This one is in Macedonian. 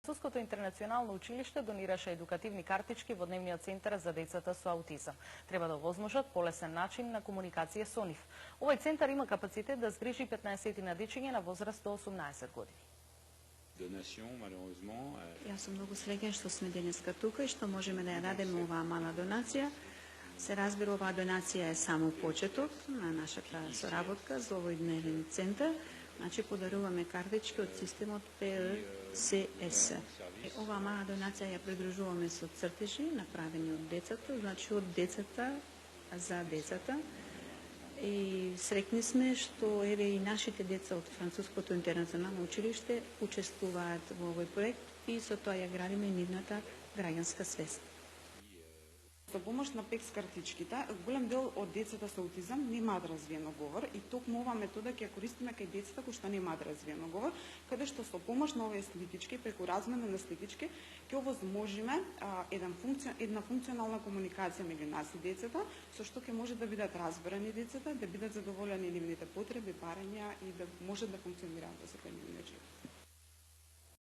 Француското интернационално училиште донираше едукативни картички во дневниот центар за децата со аутизам. Треба да овозможат полесен начин на комуникација со нив. Овој центар има капацитет да згрижи 15 на дечиња на возраст до 18 години. Јас сум многу среќен што сме денеска тука и што можеме да ја дадеме оваа мала донација. Се разбира, оваа донација е само почеток на нашата соработка за овој дневен центар. Значи, подаруваме картички од системот ПРСС. Оваа мала донација ја придружуваме со цртежи направени од децата, значи од децата за децата. И среќни сме што еве и нашите деца од Француското интернационално училиште учествуваат во овој проект и со тоа ја градиме нивната граѓанска свест. За помош на ПЕКС картичките, голем дел од децата со аутизам немаат развиено говор и токму оваа метода ќе ја користиме кај децата кои што немаат развиено говор, каде што со помош на овие сликички, преку размена на сликички, ќе овозможиме една функционална комуникација меѓу нас и децата, со што ќе може да бидат разбрани децата, да бидат задоволени нивните потреби, барања и да може да функционираат во секојдневниот живот.